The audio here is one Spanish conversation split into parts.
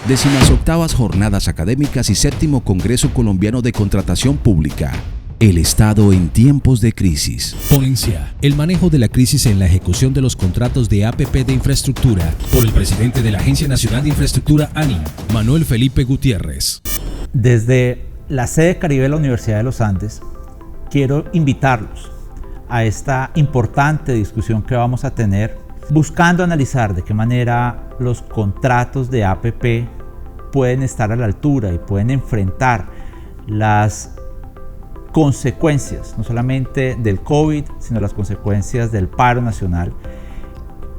18ª Jornadas Académicas y 7º Congreso Colombiano de Contratación Pública. El Estado en tiempos de crisis. Ponencia: el manejo de la crisis en la ejecución de los contratos de APP de infraestructura, por el presidente de la Agencia Nacional de Infraestructura, ANI, Manuel Felipe Gutiérrez. Desde la sede Caribe de la Universidad de los Andes, quiero invitarlos a esta importante discusión que vamos a tener, buscando analizar de qué manera los contratos de APP pueden estar a la altura y pueden enfrentar las consecuencias, no solamente del COVID, sino las consecuencias del paro nacional,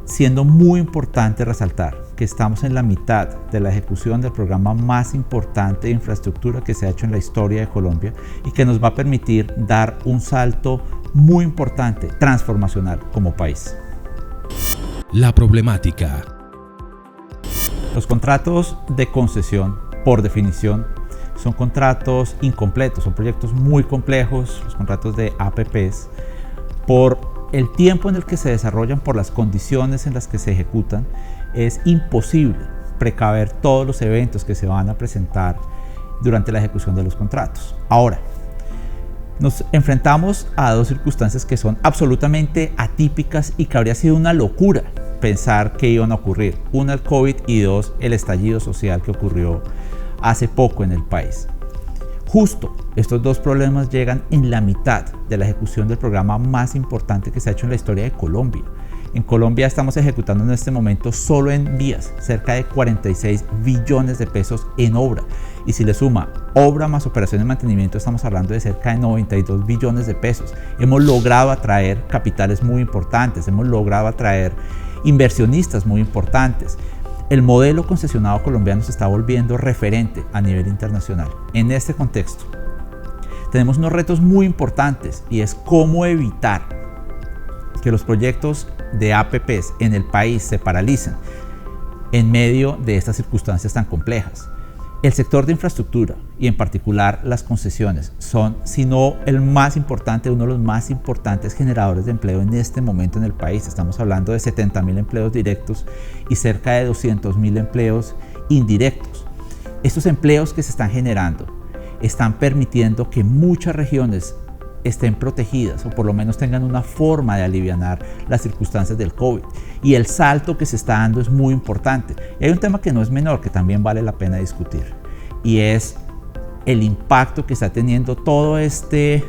siendo muy importante resaltar que estamos en la mitad de la ejecución del programa más importante de infraestructura que se ha hecho en la historia de Colombia y que nos va a permitir dar un salto muy importante, transformacional como país. La problemática. Los contratos de concesión, por definición, son contratos incompletos, son proyectos muy complejos, los contratos de APPs, por el tiempo en el que se desarrollan, por las condiciones en las que se ejecutan, es imposible precaver todos los eventos que se van a presentar durante la ejecución de los contratos. Ahora, nos enfrentamos a dos circunstancias que son absolutamente atípicas y que habría sido una locura pensar que iban a ocurrir. Una, el COVID, y dos, el estallido social que ocurrió hace poco en el país. Justo estos dos problemas llegan en la mitad de la ejecución del programa más importante que se ha hecho en la historia de Colombia. En Colombia estamos ejecutando en este momento solo en vías cerca de 46 billones de pesos en obra. Y si le suma obra más operación de mantenimiento, estamos hablando de cerca de 92 billones de pesos. Hemos logrado atraer capitales muy importantes, hemos logrado atraer inversionistas muy importantes. El modelo concesionado colombiano se está volviendo referente a nivel internacional. En este contexto, tenemos unos retos muy importantes y es cómo evitar que los proyectos de APPs en el país se paralicen en medio de estas circunstancias tan complejas. El sector de infraestructura y en particular las concesiones son, si no el más importante, uno de los más importantes generadores de empleo en este momento en el país. Estamos hablando de 70.000 empleos directos y cerca de 200.000 empleos indirectos. Estos empleos que se están generando están permitiendo que muchas regiones estén protegidas o por lo menos tengan una forma de alivianar las circunstancias del COVID. Y el salto que se está dando es muy importante. Y hay un tema que no es menor, que también vale la pena discutir, y es el impacto que está teniendo todo este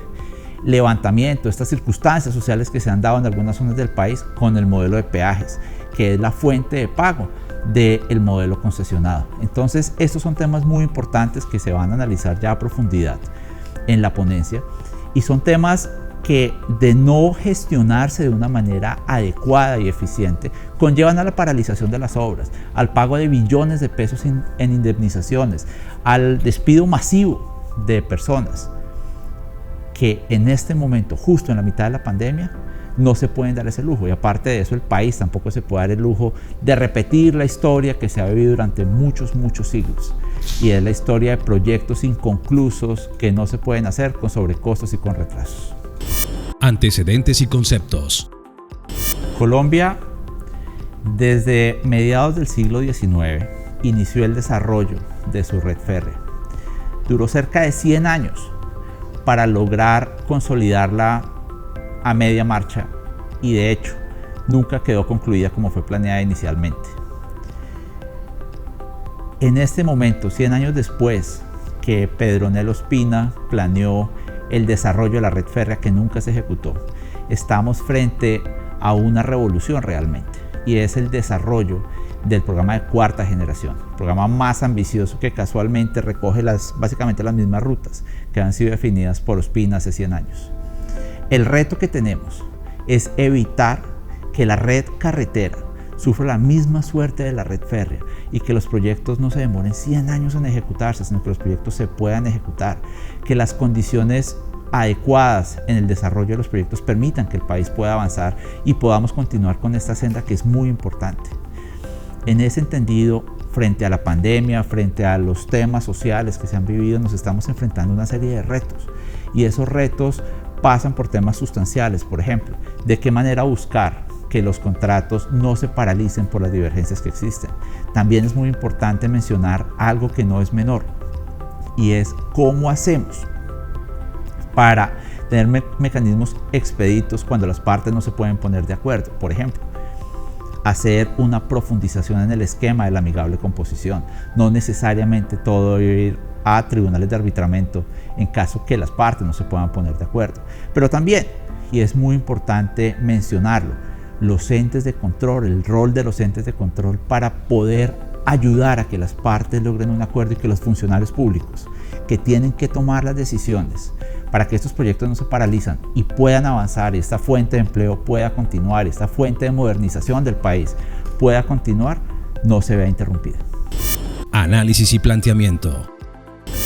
levantamiento, estas circunstancias sociales que se han dado en algunas zonas del país con el modelo de peajes, que es la fuente de pago del modelo concesionado. Entonces, estos son temas muy importantes que se van a analizar ya a profundidad en la ponencia. Y son temas que, de no gestionarse de una manera adecuada y eficiente, conllevan a la paralización de las obras, al pago de billones de pesos en indemnizaciones, al despido masivo de personas que en este momento, justo en la mitad de la pandemia, no se pueden dar ese lujo. Y aparte de eso, el país tampoco se puede dar el lujo de repetir la historia que se ha vivido durante muchos siglos. Y es la historia de proyectos inconclusos que no se pueden hacer con sobrecostos y con retrasos. Antecedentes y conceptos. Colombia, desde mediados del siglo XIX, inició el desarrollo de su red férrea. Duró cerca de 100 años para lograr consolidarla a media marcha y, de hecho, nunca quedó concluida como fue planeada inicialmente. En este momento, 100 años después que Pedronel Ospina planeó el desarrollo de la red férrea que nunca se ejecutó, estamos frente a una revolución realmente, y es el desarrollo del programa de cuarta generación, el programa más ambicioso que casualmente recoge básicamente las mismas rutas que han sido definidas por Ospina hace 100 años. El reto que tenemos es evitar que la red carretera sufra la misma suerte de la red férrea y que los proyectos no se demoren 100 años en ejecutarse, sino que los proyectos se puedan ejecutar, que las condiciones adecuadas en el desarrollo de los proyectos permitan que el país pueda avanzar y podamos continuar con esta senda que es muy importante. En ese entendido, frente a la pandemia, frente a los temas sociales que se han vivido, nos estamos enfrentando a una serie de retos, y esos retos pasan por temas sustanciales. Por ejemplo, de qué manera buscar que los contratos no se paralicen por las divergencias que existen. También es muy importante mencionar algo que no es menor, y es cómo hacemos para tener mecanismos expeditos cuando las partes no se pueden poner de acuerdo. Por ejemplo, hacer una profundización en el esquema de la amigable composición. No necesariamente todo ir a tribunales de arbitramiento en caso que las partes no se puedan poner de acuerdo. Pero también, y es muy importante mencionarlo, los entes de control, el rol de los entes de control para poder ayudar a que las partes logren un acuerdo, y que los funcionarios públicos que tienen que tomar las decisiones para que estos proyectos no se paralizan y puedan avanzar, y esta fuente de empleo pueda continuar, y esta fuente de modernización del país pueda continuar, no se vea interrumpida. Análisis y planteamiento.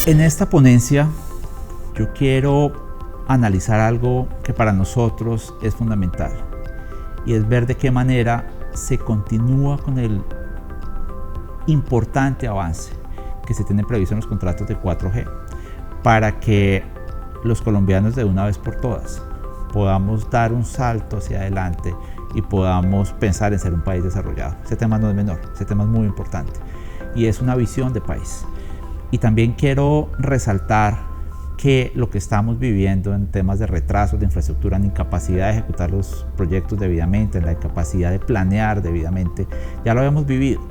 En esta ponencia yo quiero analizar algo que para nosotros es fundamental, y es ver de qué manera se continúa con el importante avance que se tiene previsto en los contratos de 4G para que los colombianos de una vez por todas podamos dar un salto hacia adelante y podamos pensar en ser un país desarrollado. Ese tema no es menor, ese tema es muy importante y es una visión de país. Y también quiero resaltar que lo que estamos viviendo en temas de retrasos de infraestructura, en incapacidad de ejecutar los proyectos debidamente, en la incapacidad de planear debidamente, ya lo habíamos vivido.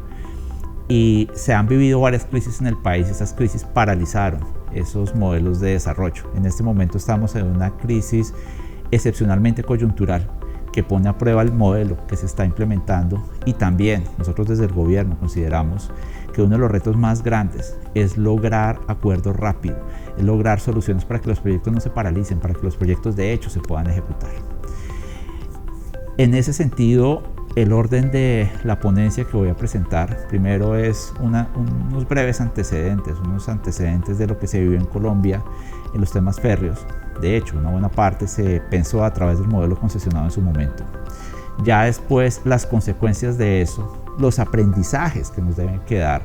Y se han vivido varias crisis en el país. Esas crisis paralizaron esos modelos de desarrollo. En este momento estamos en una crisis excepcionalmente coyuntural que pone a prueba el modelo que se está implementando, y también nosotros desde el gobierno consideramos que uno de los retos más grandes es lograr acuerdos rápidos, es lograr soluciones para que los proyectos no se paralicen, para que los proyectos de hecho se puedan ejecutar. En ese sentido, el orden de la ponencia que voy a presentar, primero es unos breves antecedentes, unos antecedentes de lo que se vivió en Colombia en los temas férreos. De hecho, una buena parte se pensó a través del modelo concesionado en su momento. Ya después, las consecuencias de eso, los aprendizajes que nos deben quedar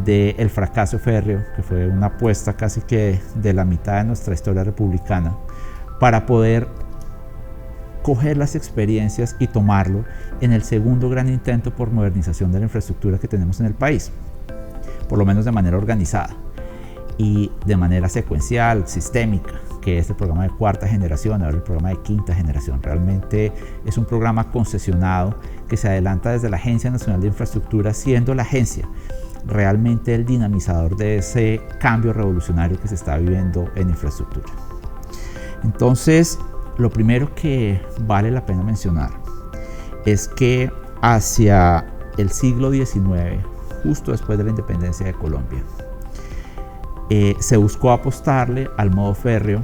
del fracaso férreo, que fue una apuesta casi que de la mitad de nuestra historia republicana, para poder coger las experiencias y tomarlo en el segundo gran intento por modernización de la infraestructura que tenemos en el país, por lo menos de manera organizada y de manera secuencial, sistémica, que es el programa de cuarta generación, ahora el programa de quinta generación. Realmente es un programa concesionado que se adelanta desde la Agencia Nacional de Infraestructura, siendo la agencia realmente el dinamizador de ese cambio revolucionario que se está viviendo en infraestructura. Entonces, lo primero que vale la pena mencionar es que hacia el siglo XIX, justo después de la independencia de Colombia, se buscó apostarle al modo férreo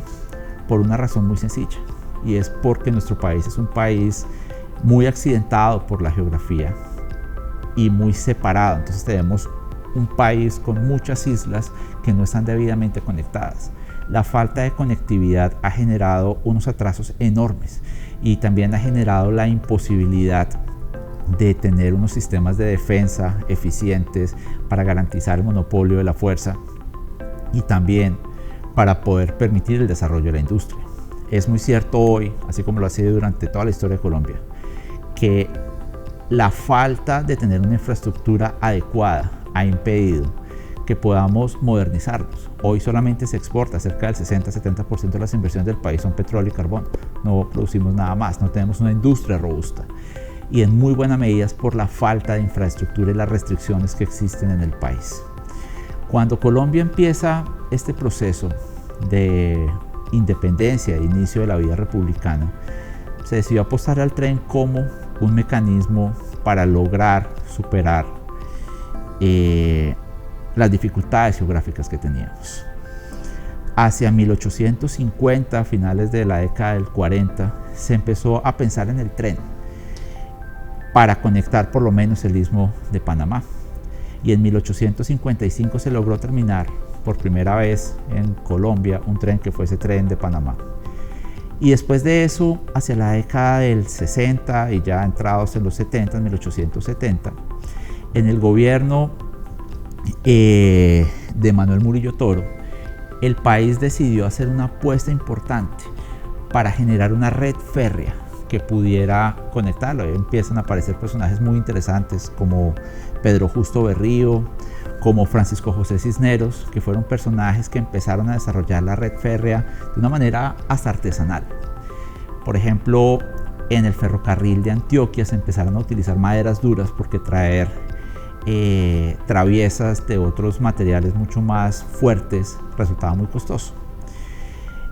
por una razón muy sencilla, y es porque nuestro país es un país muy accidentado por la geografía y muy separado. Entonces tenemos un país con muchas islas que no están debidamente conectadas. La falta de conectividad ha generado unos atrasos enormes y también ha generado la imposibilidad de tener unos sistemas de defensa eficientes para garantizar el monopolio de la fuerza y también para poder permitir el desarrollo de la industria. Es muy cierto hoy, así como lo ha sido durante toda la historia de Colombia, que la falta de tener una infraestructura adecuada ha impedido que podamos modernizarnos. Hoy solamente se exporta, cerca del 60-70% de las inversiones del país son petróleo y carbón. No producimos nada más, no tenemos una industria robusta. Y en muy buena medida es por la falta de infraestructura y las restricciones que existen en el país. Cuando Colombia empieza este proceso de independencia, de inicio de la vida republicana, se decidió apostar al tren como un mecanismo para lograr superar las dificultades geográficas que teníamos. Hacia 1850, finales de la década del 40, se empezó a pensar en el tren para conectar por lo menos el istmo de Panamá. Y en 1855 se logró terminar por primera vez en Colombia un tren que fue ese tren de Panamá. Y después de eso, hacia la década del 60 y ya entrados en los 70, en 1870, en el gobierno de Manuel Murillo Toro, el país decidió hacer una apuesta importante para generar una red férrea que pudiera conectarlo. Ahí empiezan a aparecer personajes muy interesantes como Pedro Justo Berrío, como Francisco José Cisneros, que fueron personajes que empezaron a desarrollar la red férrea de una manera hasta artesanal. Por ejemplo, en el ferrocarril de Antioquia se empezaron a utilizar maderas duras porque traer traviesas de otros materiales mucho más fuertes resultaba muy costoso.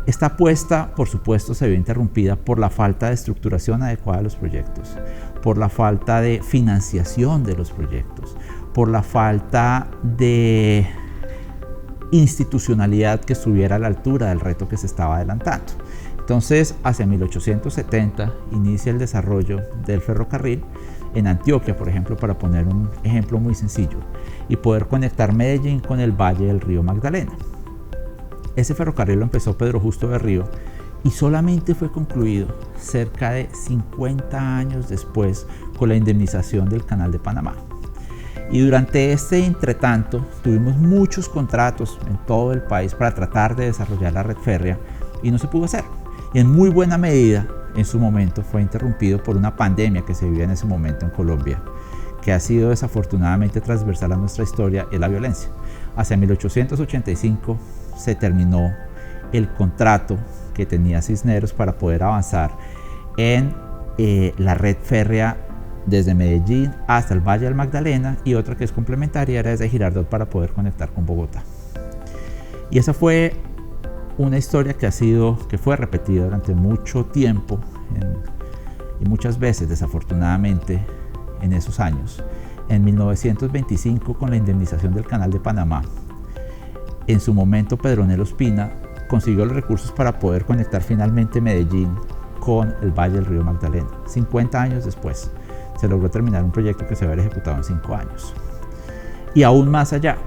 Esta apuesta, por supuesto, se vio interrumpida por la falta de estructuración adecuada de los proyectos, por la falta de financiación de los proyectos, por la falta de institucionalidad que estuviera a la altura del reto que se estaba adelantando. Entonces, hacia 1870 inicia el desarrollo del ferrocarril en Antioquia, por ejemplo, para poner un ejemplo muy sencillo, y poder conectar Medellín con el valle del río Magdalena. Ese ferrocarril lo empezó Pedro Justo Berrío y solamente fue concluido cerca de 50 años después con la indemnización del Canal de Panamá. Y durante este entretanto tuvimos muchos contratos en todo el país para tratar de desarrollar la red férrea y no se pudo hacer. Y en muy buena medida en su momento fue interrumpido por una pandemia que se vivía en ese momento en Colombia, que ha sido desafortunadamente transversal a nuestra historia, y la violencia. Hacia 1885 se terminó el contrato que tenía Cisneros para poder avanzar en la red férrea desde Medellín hasta el Valle del Magdalena, y otra que es complementaria era desde Girardot para poder conectar con Bogotá. Y esa fue una historia que fue repetida durante mucho tiempo y muchas veces, desafortunadamente, en esos años. En 1925, con la indemnización del Canal de Panamá, en su momento Pedronel Ospina consiguió los recursos para poder conectar finalmente Medellín con el Valle del río Magdalena. 50 años después se logró terminar un proyecto que se había ejecutado en 5 años. Y aún más allá,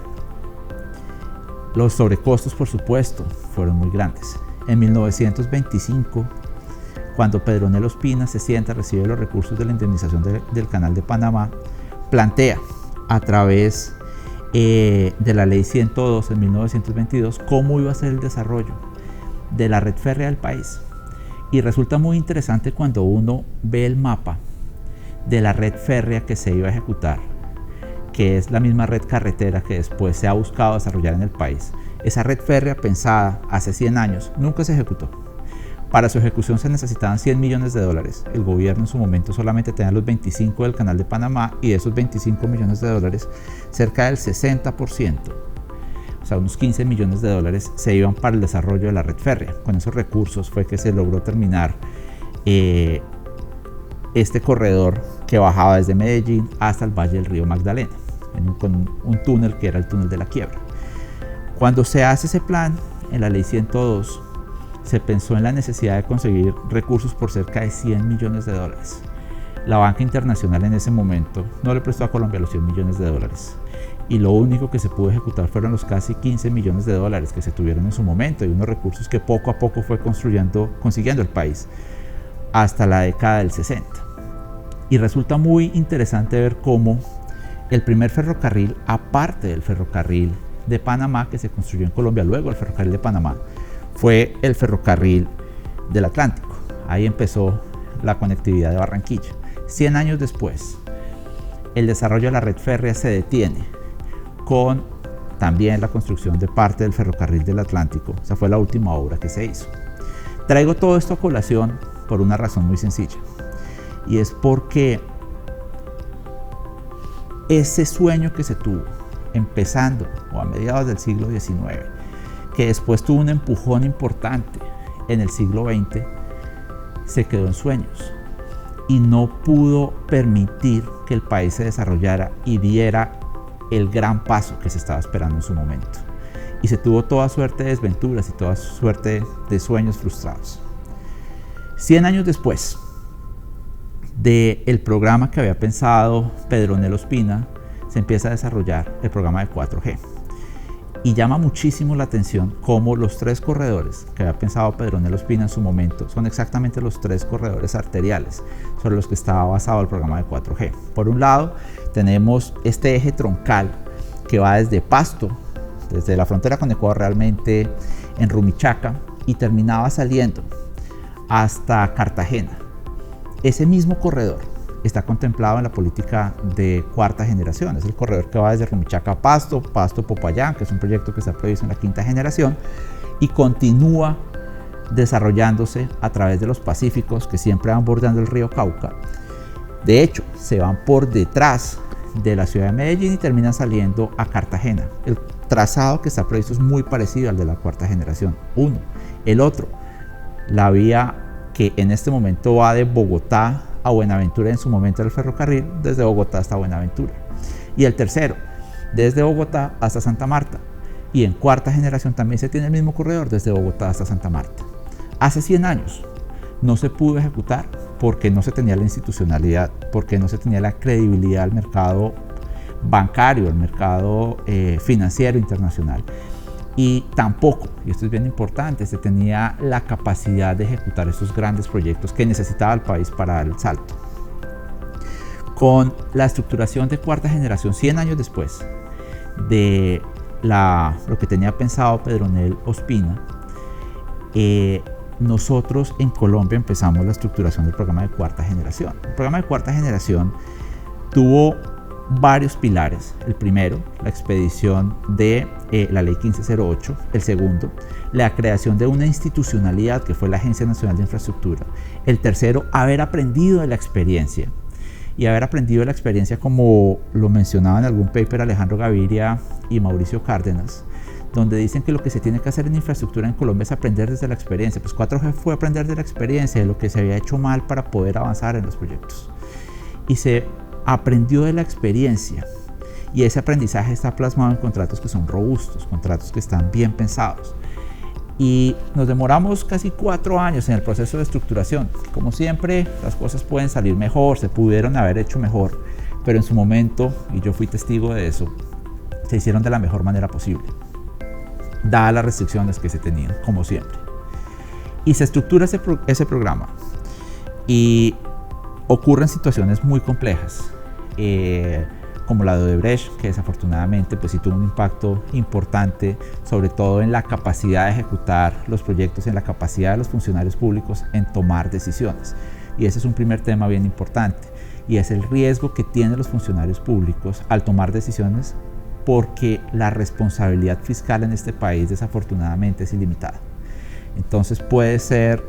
los sobrecostos, por supuesto, fueron muy grandes. En 1925, cuando Pedronel Ospina se sienta, recibe los recursos de la indemnización del Canal de Panamá, plantea a través de la Ley 102 en 1922 cómo iba a ser el desarrollo de la red férrea del país. Y resulta muy interesante cuando uno ve el mapa de la red férrea que se iba a ejecutar, que es la misma red carretera que después se ha buscado desarrollar en el país. Esa red férrea pensada hace 100 años nunca se ejecutó. Para su ejecución se necesitaban $100 millones. El gobierno en su momento solamente tenía los 25 del Canal de Panamá, y de esos $25 millones, cerca del 60%, o sea, unos $15 millones, se iban para el desarrollo de la red férrea. Con esos recursos fue que se logró terminar este corredor que bajaba desde Medellín hasta el Valle del río Magdalena, con un túnel que era el túnel de la Quiebra. Cuando se hace ese plan, en la Ley 102, se pensó en la necesidad de conseguir recursos por cerca de $100 millones. La banca internacional en ese momento no le prestó a Colombia los $100 millones, y lo único que se pudo ejecutar fueron los casi $15 millones que se tuvieron en su momento, y unos recursos que poco a poco fue consiguiendo el país hasta la década del 60. Y resulta muy interesante ver cómo el primer ferrocarril, aparte del ferrocarril de Panamá que se construyó en Colombia, luego el ferrocarril de Panamá, fue el ferrocarril del Atlántico. Ahí empezó la conectividad de Barranquilla. 100 años después, el desarrollo de la red férrea se detiene con también la construcción de parte del ferrocarril del Atlántico. Esa fue la última obra que se hizo. Traigo todo esto a colación por una razón muy sencilla, y es porque ese sueño que se tuvo empezando o a mediados del siglo XIX, que después tuvo un empujón importante en el siglo XX, se quedó en sueños y no pudo permitir que el país se desarrollara y diera el gran paso que se estaba esperando en su momento. Y se tuvo toda suerte de desventuras y toda suerte de sueños frustrados. 100 años después del programa que había pensado Pedronel Ospina, se empieza a desarrollar el programa de 4G. Y llama muchísimo la atención cómo los 3 corredores que había pensado Pedronel Ospina en su momento son exactamente los 3 corredores arteriales sobre los que estaba basado el programa de 4G. Por un lado, tenemos este eje troncal que va desde Pasto, desde la frontera con Ecuador realmente, en Rumichaca, y terminaba saliendo hasta Cartagena, ese mismo corredor está contemplado en la política de cuarta generación. Es el corredor que va desde Rumichaca a Pasto, Pasto-Popayán, que es un proyecto que está previsto en la quinta generación, y continúa desarrollándose a través de los Pacíficos que siempre van bordeando el río Cauca. De hecho, se van por detrás de la ciudad de Medellín y terminan saliendo a Cartagena. El trazado que está previsto es muy parecido al de la cuarta generación, uno. El otro, la vía que en este momento va de Bogotá a Buenaventura, en su momento del ferrocarril, desde Bogotá hasta Buenaventura. Y el tercero, desde Bogotá hasta Santa Marta. Y en cuarta generación también se tiene el mismo corredor, desde Bogotá hasta Santa Marta. Hace 100 años no se pudo ejecutar porque no se tenía la institucionalidad, porque no se tenía la credibilidad al mercado bancario, al mercado financiero internacional. Y tampoco, y esto es bien importante, se tenía la capacidad de ejecutar estos grandes proyectos que necesitaba el país para dar el salto. Con la estructuración de cuarta generación, 100 años después de lo que tenía pensado Pedronel Ospina, nosotros en Colombia empezamos la estructuración del programa de cuarta generación. El programa de cuarta generación tuvo varios pilares. El primero, la expedición de la ley 1508. El segundo, la creación de una institucionalidad que fue la Agencia Nacional de Infraestructura. El tercero, haber aprendido de la experiencia. Y haber aprendido de la experiencia, como lo mencionaba en algún paper Alejandro Gaviria y Mauricio Cárdenas, donde dicen que lo que se tiene que hacer en infraestructura en Colombia es aprender desde la experiencia. Pues 4G fue aprender de la experiencia, de lo que se había hecho mal para poder avanzar en los proyectos. Y se aprendió de la experiencia, y ese aprendizaje está plasmado en contratos que son robustos, contratos que están bien pensados. Y nos demoramos casi 4 años en el proceso de estructuración. Como siempre, las cosas pueden salir mejor, se pudieron haber hecho mejor, pero en su momento, y yo fui testigo de eso, se hicieron de la mejor manera posible, dadas las restricciones que se tenían, como siempre. Y se estructura ese programa, y ocurren situaciones muy complejas, como la de Odebrecht, que desafortunadamente pues sí tuvo un impacto importante, sobre todo en la capacidad de ejecutar los proyectos, en la capacidad de los funcionarios públicos en tomar decisiones. Y ese es un primer tema bien importante, y es el riesgo que tienen los funcionarios públicos al tomar decisiones, porque la responsabilidad fiscal en este país desafortunadamente es ilimitada. Entonces puede ser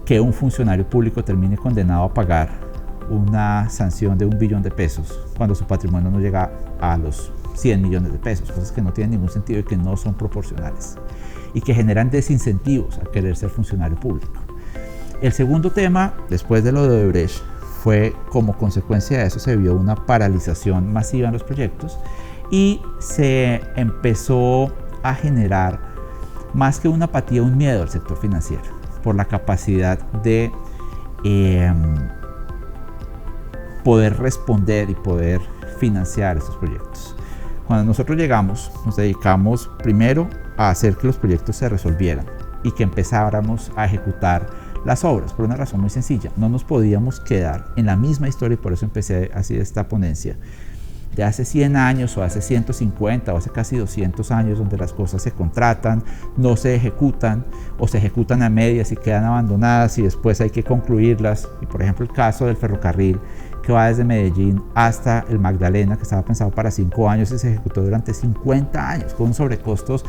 que un funcionario público termine condenado a pagar una sanción de 1 billón de pesos cuando su patrimonio no llega a los 100 millones de pesos, cosas que no tienen ningún sentido y que no son proporcionales y que generan desincentivos a querer ser funcionario público. El segundo tema, después de lo de Odebrecht, fue como consecuencia de eso se vio una paralización masiva en los proyectos y se empezó a generar más que una apatía, un miedo al sector financiero por la capacidad de poder responder y poder financiar estos proyectos. Cuando nosotros llegamos, nos dedicamos primero a hacer que los proyectos se resolvieran y que empezáramos a ejecutar las obras, por una razón muy sencilla. No nos podíamos quedar en la misma historia, y por eso empecé así esta ponencia, de hace 100 años o hace 150 o hace casi 200 años, donde las cosas se contratan, no se ejecutan o se ejecutan a medias y quedan abandonadas y después hay que concluirlas. Y por ejemplo el caso del ferrocarril que va desde Medellín hasta el Magdalena, que estaba pensado para 5 años y se ejecutó durante 50 años con sobrecostos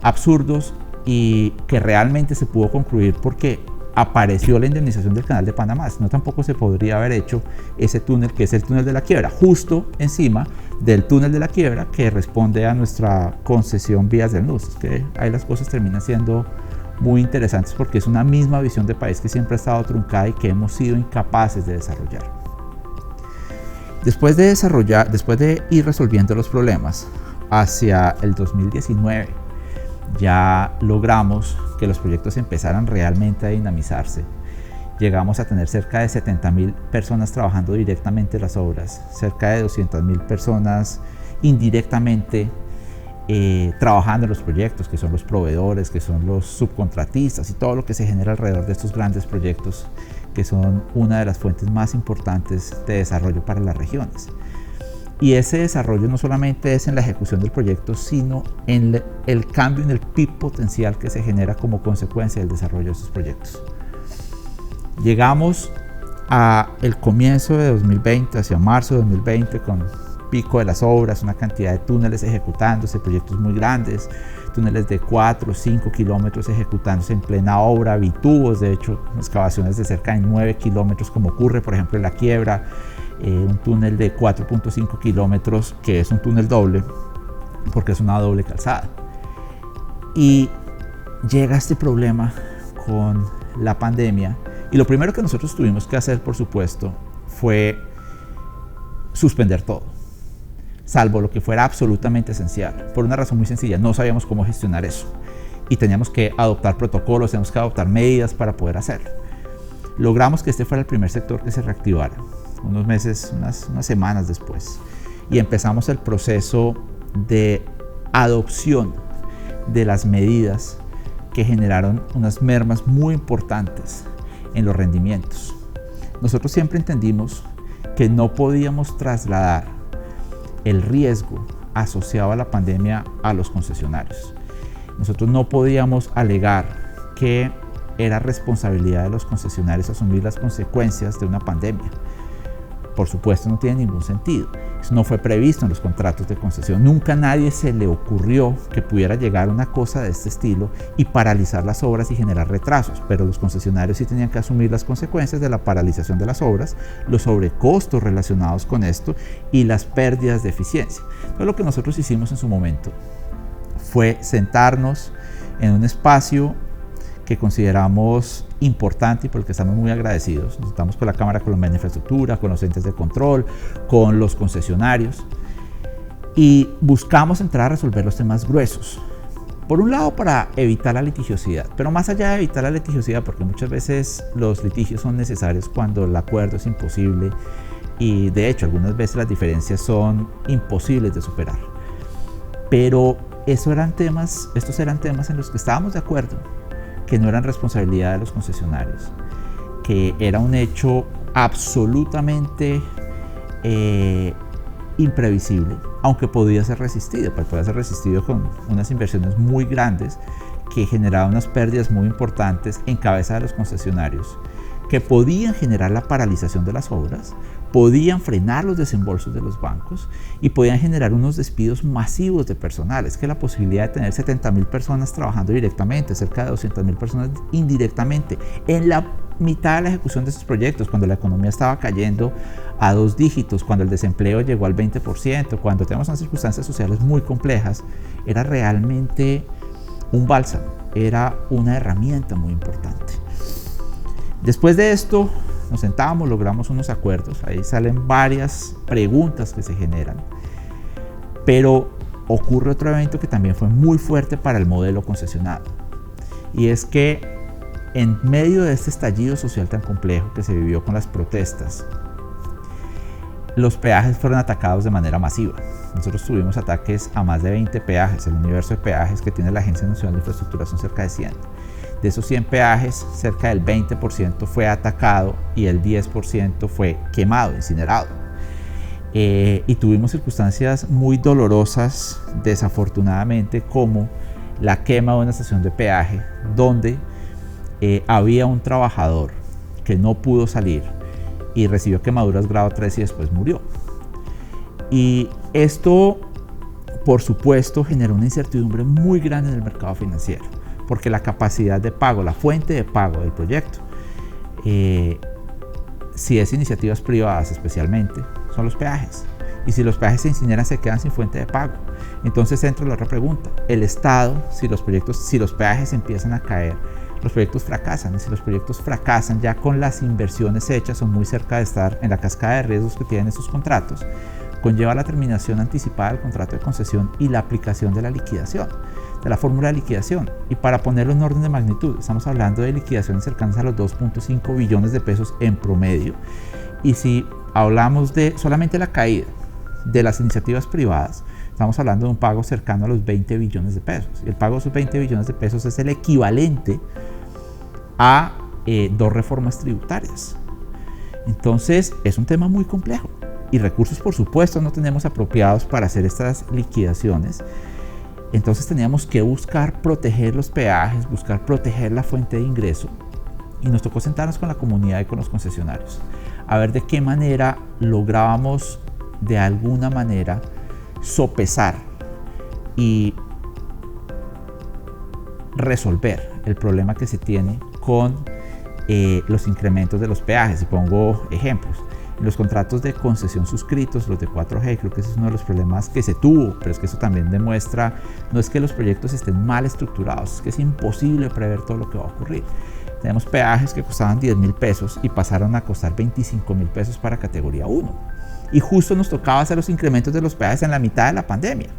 absurdos, y que realmente se pudo concluir porque apareció la indemnización del Canal de Panamá. Si no, tampoco se podría haber hecho ese túnel, que es el túnel de la Quiebra, justo encima del túnel de la Quiebra que responde a nuestra concesión Vías del NUS. Es que ahí las cosas terminan siendo muy interesantes porque es una misma visión de país que siempre ha estado truncada y que hemos sido incapaces de desarrollar. Después de ir resolviendo los problemas, hacia el 2019 ya logramos que los proyectos empezaran realmente a dinamizarse. Llegamos a tener cerca de 70.000 personas trabajando directamente en las obras, cerca de 200.000 personas indirectamente trabajando en los proyectos, que son los proveedores, que son los subcontratistas y todo lo que se genera alrededor de estos grandes proyectos, que son una de las fuentes más importantes de desarrollo para las regiones. Y ese desarrollo no solamente es en la ejecución del proyecto, sino en el cambio en el PIB potencial que se genera como consecuencia del desarrollo de estos proyectos. Llegamos a el comienzo de 2020, hacia marzo de 2020, con pico de las obras, una cantidad de túneles ejecutándose, proyectos muy grandes, túneles de 4 o 5 kilómetros ejecutándose en plena obra, bitubos, de hecho, excavaciones de cerca de 9 kilómetros, como ocurre, por ejemplo, en La Quiebra, un túnel de 4.5 kilómetros, que es un túnel doble, porque es una doble calzada. Y llega este problema con la pandemia, y lo primero que nosotros tuvimos que hacer, por supuesto, fue suspender todo, salvo lo que fuera absolutamente esencial, por una razón muy sencilla: no sabíamos cómo gestionar eso y teníamos que adoptar protocolos, teníamos que adoptar medidas para poder hacerlo. Logramos que este fuera el primer sector que se reactivara, unos meses, unas semanas después, y empezamos el proceso de adopción de las medidas que generaron unas mermas muy importantes en los rendimientos. Nosotros siempre entendimos que no podíamos trasladar el riesgo asociado a la pandemia a los concesionarios. Nosotros no podíamos alegar que era responsabilidad de los concesionarios asumir las consecuencias de una pandemia. Por supuesto, no tiene ningún sentido. Eso no fue previsto en los contratos de concesión. Nunca a nadie se le ocurrió que pudiera llegar una cosa de este estilo y paralizar las obras y generar retrasos, pero los concesionarios sí tenían que asumir las consecuencias de la paralización de las obras, los sobrecostos relacionados con esto y las pérdidas de eficiencia. Entonces, lo que nosotros hicimos en su momento fue sentarnos en un espacio que consideramos importante y por el que estamos muy agradecidos. Nos sentamos con la Cámara Colombiana de Infraestructura, con los entes de control, con los concesionarios, y buscamos entrar a resolver los temas gruesos. Por un lado, para evitar la litigiosidad, pero más allá de evitar la litigiosidad, porque muchas veces los litigios son necesarios cuando el acuerdo es imposible, y de hecho algunas veces las diferencias son imposibles de superar. Pero estos eran temas en los que estábamos de acuerdo, que no eran responsabilidad de los concesionarios, que era un hecho absolutamente imprevisible, aunque podía ser resistido, pero podía ser resistido con unas inversiones muy grandes que generaban unas pérdidas muy importantes en cabeza de los concesionarios, que podían generar la paralización de las obras, podían frenar los desembolsos de los bancos y podían generar unos despidos masivos de personal. Es que la posibilidad de tener 70.000 personas trabajando directamente, cerca de 200.000 personas indirectamente, en la mitad de la ejecución de estos proyectos, cuando la economía estaba cayendo a 2 dígitos, cuando el desempleo llegó al 20%, cuando tenemos unas circunstancias sociales muy complejas, era realmente un bálsamo, era una herramienta muy importante. Después de esto, nos sentábamos, logramos unos acuerdos, ahí salen varias preguntas que se generan, pero ocurre otro evento que también fue muy fuerte para el modelo concesionado, y es que en medio de este estallido social tan complejo que se vivió con las protestas, los peajes fueron atacados de manera masiva. Nosotros tuvimos ataques a más de 20 peajes. El universo de peajes que tiene la Agencia Nacional de Infraestructura son cerca de 100. De esos 100 peajes, cerca del 20% fue atacado y el 10% fue quemado, incinerado. Y tuvimos circunstancias muy dolorosas, desafortunadamente, como la quema de una estación de peaje donde había un trabajador que no pudo salir y recibió quemaduras grado 3 y después murió. Y esto, por supuesto, generó una incertidumbre muy grande en el mercado financiero, porque la capacidad de pago, la fuente de pago del proyecto, si es iniciativas privadas especialmente, son los peajes. Y si los peajes se incineran, se quedan sin fuente de pago. Entonces entra la otra pregunta: el Estado, si los peajes empiezan a caer, los proyectos fracasan, y si los proyectos fracasan ya con las inversiones hechas o muy cerca de estar en la cascada de riesgos que tienen estos contratos, conlleva la terminación anticipada del contrato de concesión y la aplicación de la liquidación, de la fórmula de liquidación. Y para ponerlo en orden de magnitud, estamos hablando de liquidaciones cercanas a los 2.5 billones de pesos en promedio, y si hablamos de solamente la caída de las iniciativas privadas, estamos hablando de un pago cercano a los 20 billones de pesos. Y el pago de esos 20 billones de pesos es el equivalente a 2 reformas tributarias. Entonces es un tema muy complejo y recursos, por supuesto, no tenemos apropiados para hacer estas liquidaciones. Entonces teníamos que buscar proteger los peajes, buscar proteger la fuente de ingreso, y nos tocó sentarnos con la comunidad y con los concesionarios a ver de qué manera lográbamos de alguna manera sopesar y resolver el problema que se tiene con los incrementos de los peajes. Y pongo ejemplos. En los contratos de concesión suscritos, los de 4G, creo que ese es uno de los problemas que se tuvo, pero es que eso también demuestra, no es que los proyectos estén mal estructurados, es que es imposible prever todo lo que va a ocurrir. Tenemos peajes que costaban 10.000 pesos y pasaron a costar 25.000 pesos para categoría 1. Y justo nos tocaba hacer los incrementos de los peajes en la mitad de la pandemia.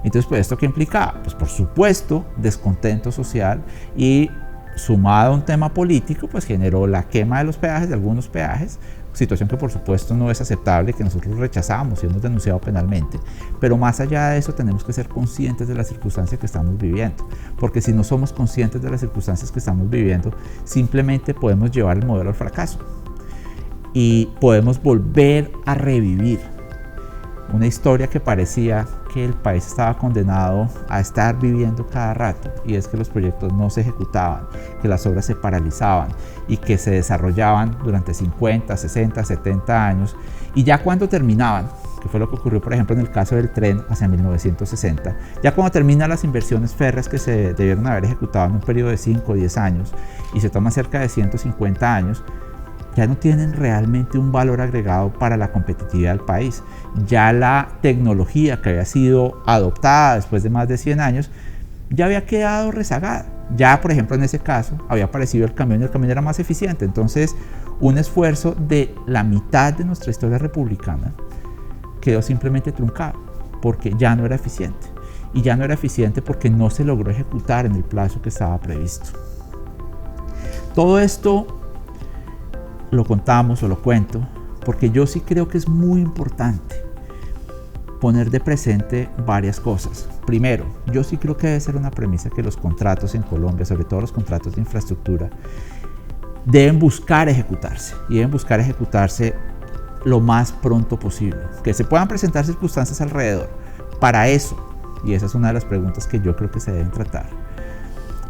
Entonces, pues, ¿esto qué implicaba? Pues, por supuesto, descontento social, y sumado a un tema político, pues generó la quema de los peajes, de algunos peajes, situación que por supuesto no es aceptable, que nosotros rechazamos y hemos denunciado penalmente. Pero más allá de eso, tenemos que ser conscientes de las circunstancias que estamos viviendo, porque si no somos conscientes de las circunstancias que estamos viviendo, simplemente podemos llevar el modelo al fracaso y podemos volver a revivir una historia que parecía que el país estaba condenado a estar viviendo cada rato, y es que los proyectos no se ejecutaban, que las obras se paralizaban y que se desarrollaban durante 50, 60, 70 años, y ya cuando terminaban, que fue lo que ocurrió por ejemplo en el caso del tren hacia 1960, ya cuando terminan las inversiones férreas que se debieron haber ejecutado en un periodo de 5 o 10 años y se toman cerca de 150 años, ya no tienen realmente un valor agregado para la competitividad del país. Ya la tecnología que había sido adoptada después de más de 100 años ya había quedado rezagada. Ya, por ejemplo, en ese caso había aparecido el camión y el camión era más eficiente. Entonces, un esfuerzo de la mitad de nuestra historia republicana quedó simplemente truncado porque ya no era eficiente. Y ya no era eficiente porque no se logró ejecutar en el plazo que estaba previsto. Todo esto lo contamos o lo cuento porque yo sí creo que es muy importante poner de presente varias cosas. Primero, yo sí creo que debe ser una premisa que los contratos en Colombia, sobre todo los contratos de infraestructura, deben buscar ejecutarse, y deben buscar ejecutarse lo más pronto posible, que se puedan presentar circunstancias alrededor. Para eso, y esa es una de las preguntas que yo creo que se deben tratar,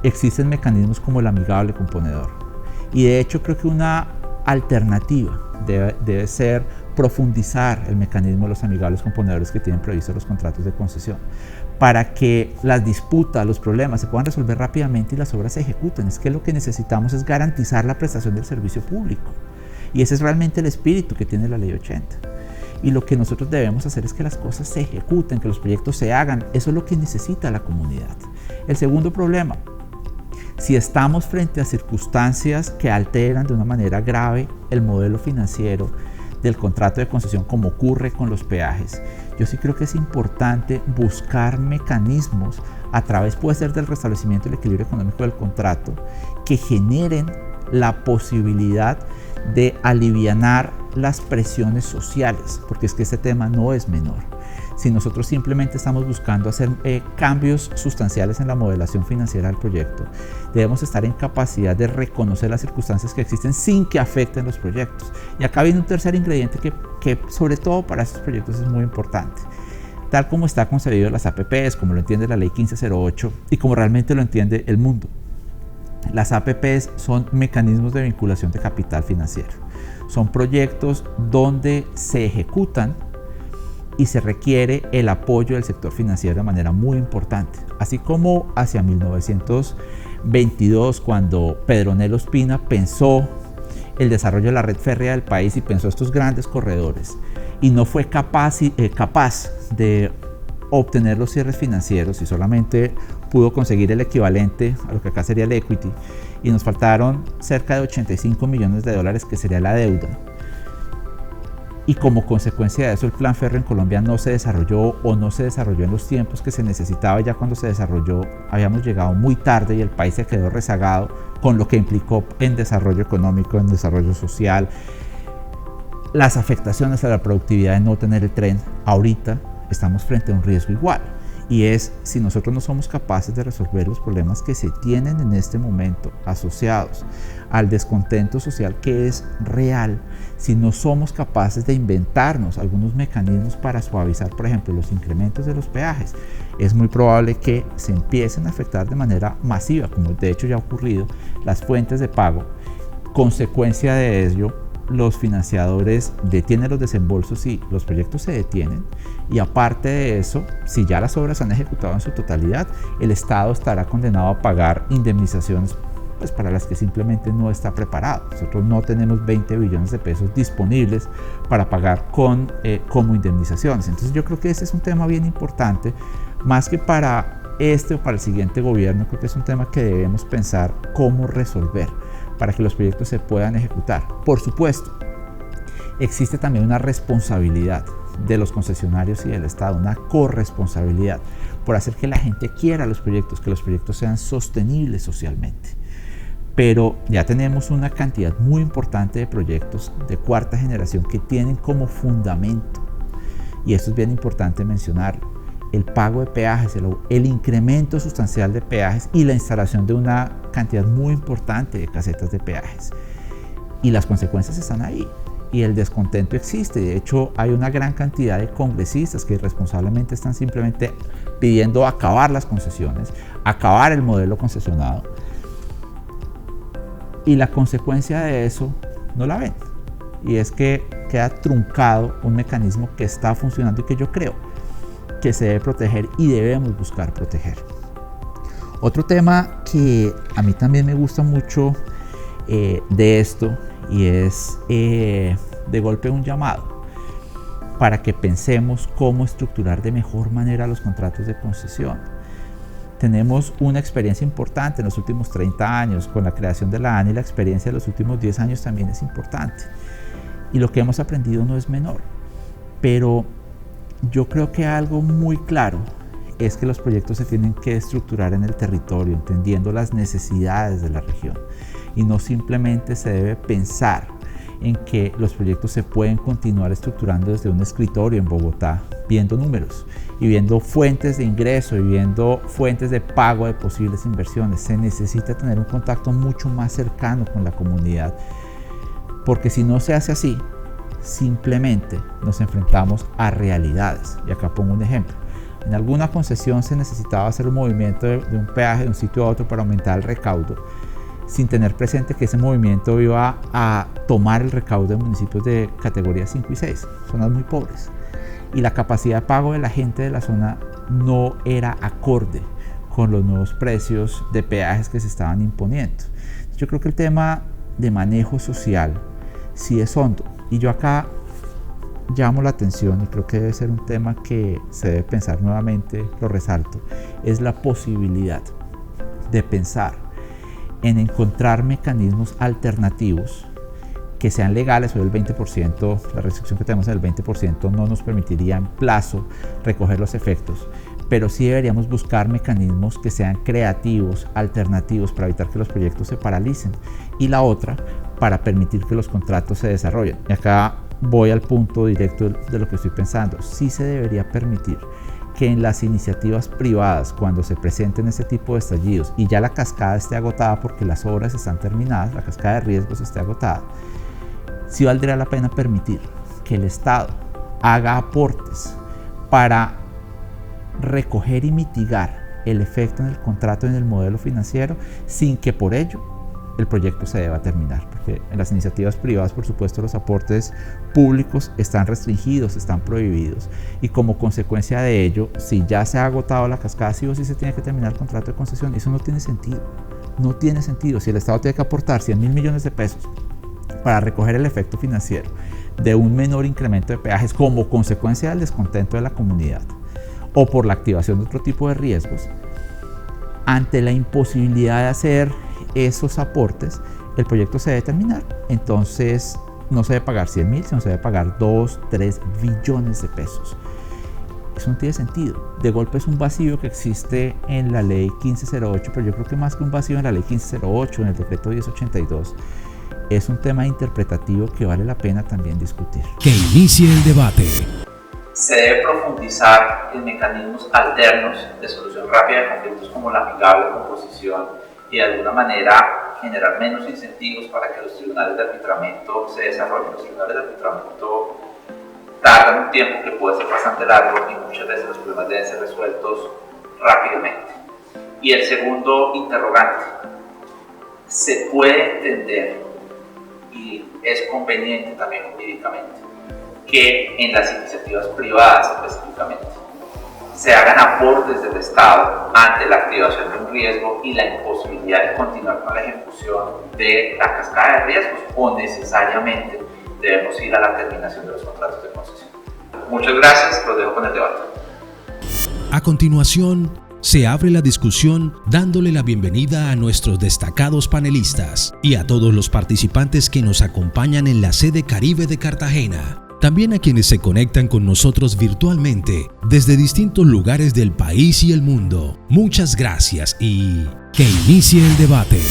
existen mecanismos como el amigable componedor, y de hecho creo que una alternativa debe ser profundizar el mecanismo de los amigables componedores que tienen previstos los contratos de concesión, para que las disputas, los problemas se puedan resolver rápidamente y las obras se ejecuten. Es que lo que necesitamos es garantizar la prestación del servicio público, y ese es realmente el espíritu que tiene la Ley 80. Y lo que nosotros debemos hacer es que las cosas se ejecuten, que los proyectos se hagan. Eso es lo que necesita la comunidad. El segundo problema: si estamos frente a circunstancias que alteran de una manera grave el modelo financiero del contrato de concesión, como ocurre con los peajes, yo sí creo que es importante buscar mecanismos a través, puede ser del restablecimiento del equilibrio económico del contrato, que generen la posibilidad de alivianar las presiones sociales, porque es que este tema no es menor. Si nosotros simplemente estamos buscando hacer cambios sustanciales en la modelación financiera del proyecto, debemos estar en capacidad de reconocer las circunstancias que existen sin que afecten los proyectos. Y acá viene un tercer ingrediente que sobre todo para estos proyectos es muy importante. Tal como está concebido las APPs, como lo entiende la Ley 1508 y como realmente lo entiende el mundo, las APPs son mecanismos de vinculación de capital financiero. Son proyectos donde se ejecutan y se requiere el apoyo del sector financiero de manera muy importante. Así como hacia 1922, cuando Pedronel Ospina pensó el desarrollo de la red férrea del país y pensó estos grandes corredores, y no fue capaz de obtener los cierres financieros y solamente pudo conseguir el equivalente a lo que acá sería el equity, y nos faltaron cerca de 85 millones de dólares, que sería la deuda. Y como consecuencia de eso, el plan férreo en Colombia no se desarrolló, o no se desarrolló en los tiempos que se necesitaba. Ya cuando se desarrolló habíamos llegado muy tarde y el país se quedó rezagado, con lo que implicó en desarrollo económico, en desarrollo social, las afectaciones a la productividad de no tener el tren. Ahorita estamos frente a un riesgo igual, y es si nosotros no somos capaces de resolver los problemas que se tienen en este momento asociados al descontento social, que es real, si no somos capaces de inventarnos algunos mecanismos para suavizar, por ejemplo, los incrementos de los peajes, es muy probable que se empiecen a afectar de manera masiva, como de hecho ya ha ocurrido, las fuentes de pago, consecuencia de ello, los financiadores detienen los desembolsos y los proyectos se detienen, y aparte de eso, si ya las obras se han ejecutado en su totalidad, el Estado estará condenado a pagar indemnizaciones pues para las que simplemente no está preparado. Nosotros no tenemos 20 billones de pesos disponibles para pagar como indemnizaciones. Entonces yo creo que este es un tema bien importante, más que para este o para el siguiente gobierno. Creo que es un tema que debemos pensar cómo resolver para que los proyectos se puedan ejecutar. Por supuesto, existe también una responsabilidad de los concesionarios y del Estado, una corresponsabilidad por hacer que la gente quiera los proyectos, que los proyectos sean sostenibles socialmente. Pero ya tenemos una cantidad muy importante de proyectos de cuarta generación que tienen como fundamento, y esto es bien importante mencionarlo, el pago de peajes, el incremento sustancial de peajes y la instalación de una cantidad muy importante de casetas de peajes. Y las consecuencias están ahí y el descontento existe. De hecho, hay una gran cantidad de congresistas que irresponsablemente están simplemente pidiendo acabar las concesiones, acabar el modelo concesionado. Y la consecuencia de eso no la ven. Y es que queda truncado un mecanismo que está funcionando y que yo creo que se debe proteger y debemos buscar proteger. Otro tema que a mí también me gusta mucho de esto, y es de golpe un llamado para que pensemos cómo estructurar de mejor manera los contratos de concesión. Tenemos una experiencia importante en los últimos 30 años con la creación de la ANI, y la experiencia de los últimos 10 años también es importante. Y lo que hemos aprendido no es menor. Pero yo creo que algo muy claro es que los proyectos se tienen que estructurar en el territorio, entendiendo las necesidades de la región. Y no simplemente se debe pensar en que los proyectos se pueden continuar estructurando desde un escritorio en Bogotá, viendo números y viendo fuentes de ingreso y viendo fuentes de pago de posibles inversiones. Se necesita tener un contacto mucho más cercano con la comunidad, porque si no se hace así, simplemente nos enfrentamos a realidades. Y acá pongo un ejemplo. En alguna concesión se necesitaba hacer un movimiento de un peaje de un sitio a otro para aumentar el recaudo, sin tener presente que ese movimiento iba a tomar el recaudo de municipios de categoría 5 y 6, zonas muy pobres. Y la capacidad de pago de la gente de la zona no era acorde con los nuevos precios de peajes que se estaban imponiendo. Yo creo que el tema de manejo social sí es hondo. Y yo acá llamo la atención, y creo que debe ser un tema que se debe pensar nuevamente, lo resalto, es la posibilidad de pensar en encontrar mecanismos alternativos que sean legales. Hoy el 20%, la restricción que tenemos del 20% no nos permitiría en plazo recoger los efectos, pero sí deberíamos buscar mecanismos que sean creativos, alternativos, para evitar que los proyectos se paralicen, y la otra, para permitir que los contratos se desarrollen. Y acá voy al punto directo de lo que estoy pensando. Sí se debería permitir que en las iniciativas privadas, cuando se presenten este tipo de estallidos y ya la cascada esté agotada porque las obras están terminadas, la cascada de riesgos esté agotada, sí valdría la pena permitir que el Estado haga aportes para recoger y mitigar el efecto en el contrato, en el modelo financiero, sin que por ello el proyecto se deba terminar, porque en las iniciativas privadas, por supuesto, los aportes públicos están restringidos, están prohibidos, y como consecuencia de ello, si ya se ha agotado la cascada, sí o sí se tiene que terminar el contrato de concesión. Eso no tiene sentido, no tiene sentido. Si el Estado tiene que aportar 100.000 millones de pesos para recoger el efecto financiero de un menor incremento de peajes como consecuencia del descontento de la comunidad o por la activación de otro tipo de riesgos, ante la imposibilidad de hacer esos aportes, el proyecto se debe terminar. Entonces no se debe pagar 100.000, sino se debe pagar 2, 3 billones de pesos. Eso no tiene sentido. De golpe es un vacío que existe en la ley 1508, pero yo creo que más que un vacío en la ley 1508, en el decreto 1082, es un tema interpretativo que vale la pena también discutir. Que inicie el debate. Se debe profundizar en mecanismos alternos de solución rápida de conflictos, como la amigable composición, y de alguna manera generar menos incentivos para que los tribunales de arbitramiento se desarrollen. Los tribunales de arbitramiento tardan un tiempo que puede ser bastante largo, y muchas veces los problemas deben ser resueltos rápidamente. Y el segundo interrogante: ¿se puede entender y es conveniente también jurídicamente que en las iniciativas privadas específicamente se hagan aportes del Estado ante la activación de un riesgo y la imposibilidad de continuar con la ejecución de la cascada de riesgos, o necesariamente debemos ir a la terminación de los contratos de concesión. Muchas gracias, los dejo con el debate. A continuación, se abre la discusión dándole la bienvenida a nuestros destacados panelistas y a todos los participantes que nos acompañan en la sede Caribe de Cartagena. También a quienes se conectan con nosotros virtualmente desde distintos lugares del país y el mundo. Muchas gracias y que inicie el debate.